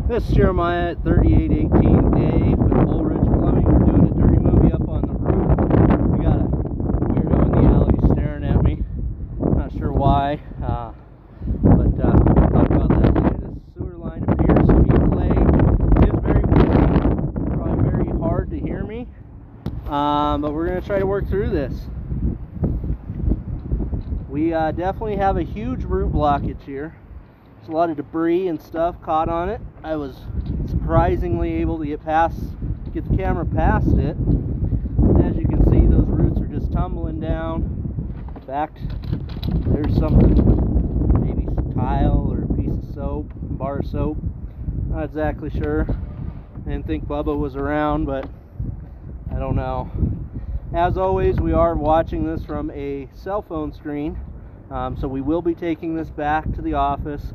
This is Jeremiah at 3818 Dey with Bull Ridge Plumbing. We're doing a dirty movie up on the roof. We got a weirdo in the alley staring at me. Not sure why, but we'll talk about that later. This sewer line appears to be clay. It is very windy, probably very hard to hear me, but we're going to try to work through this. We definitely have a huge root blockage here. There's a lot of debris and stuff caught on it. I was surprisingly able to get the camera past it. And as you can see, those roots are just tumbling down. In fact, there's something, maybe some tile or a piece of soap, bar of soap. Not exactly sure. I didn't think Bubba was around, but I don't know. As always, we are watching this from a cell phone screen, so we will be taking this back to the office,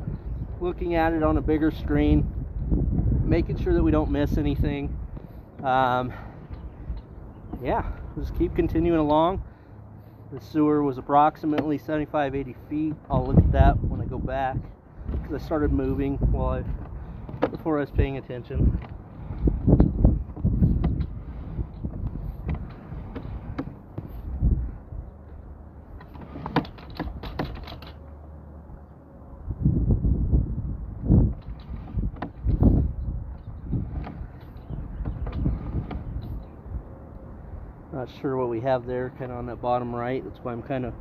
looking at it on a bigger screen, making sure that we don't miss anything. Yeah, just keep continuing along. The sewer was approximately 75-80 feet. I'll look at that when I go back, because I started moving before I was paying attention. Not sure what we have there, kind of on that bottom right. That's why I'm kind of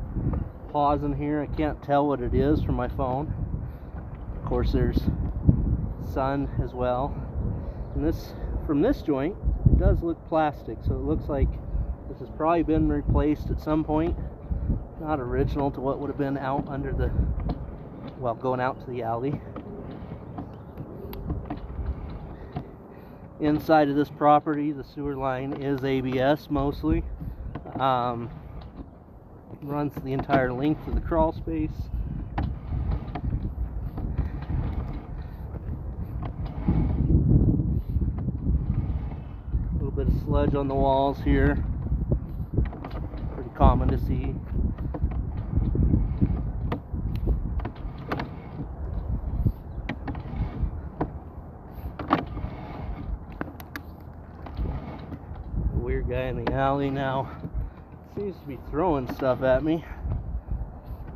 pausing here. I can't tell what it is from my phone. Of course, there's sun as well. And this, from this joint, it does look plastic, so it looks like this has probably been replaced at some point. Not original to what would have been out under the, well, going out to the alley. Inside of this property, the sewer line is ABS mostly. Runs the entire length of the crawl space. A little bit of sludge on the walls here. Pretty common to see. Weird guy in the alley now seems to be throwing stuff at me.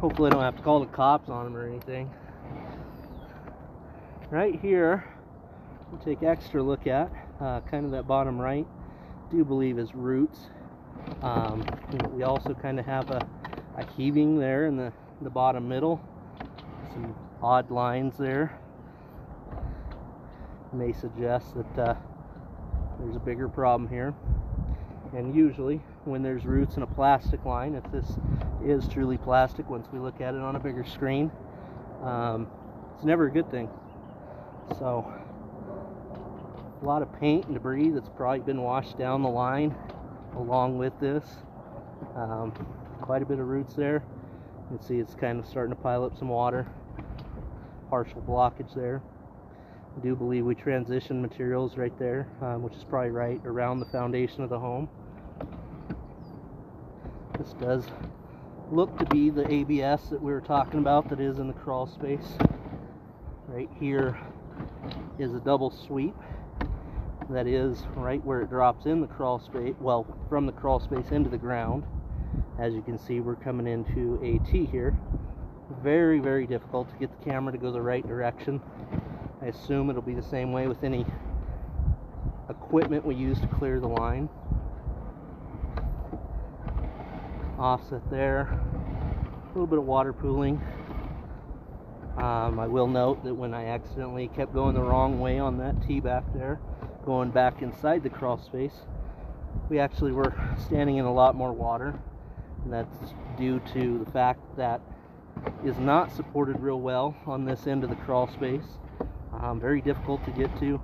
Hopefully I don't have to call the cops on him or anything. Right here, we'll take extra look at kind of that bottom right. I do believe is roots. We also kind of have a heaving there in the bottom middle. Some odd lines there. May suggest that there's a bigger problem here. And usually when there's roots in a plastic line, if this is truly plastic, once we look at it on a bigger screen, it's never a good thing. So a lot of paint and debris that's probably been washed down the line along with this. Quite a bit of roots there. You can see it's kind of starting to pile up some water. Partial blockage there. I do believe we transitioned materials right there, which is probably right around the foundation of the home. This does look to be the ABS that we were talking about that is in the crawl space. Right here is a double sweep. That is right where it drops in the crawl space, well, from the crawl space into the ground. As you can see, we're coming into a T here. Very, very difficult to get the camera to go the right direction. I assume it'll be the same way with any equipment we use to clear the line. Offset there. A little bit of water pooling. I will note that when I accidentally kept going the wrong way on that T back there, going back inside the crawl space, we actually were standing in a lot more water. And that's due to the fact that is not supported real well on this end of the crawl space. Very difficult to get to,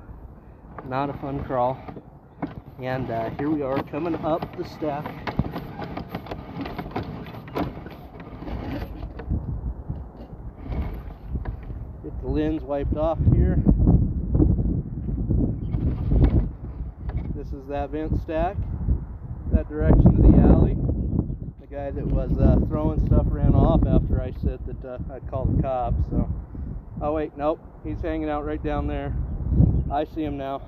not a fun crawl. And here we are coming up the step. Get the lens wiped off here. This is that vent stack, that direction to the alley. The guy that was throwing stuff ran off after I said that I'd call the cops. So, oh wait, nope, he's hanging out right down there. I see him now.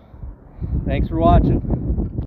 Thanks for watching.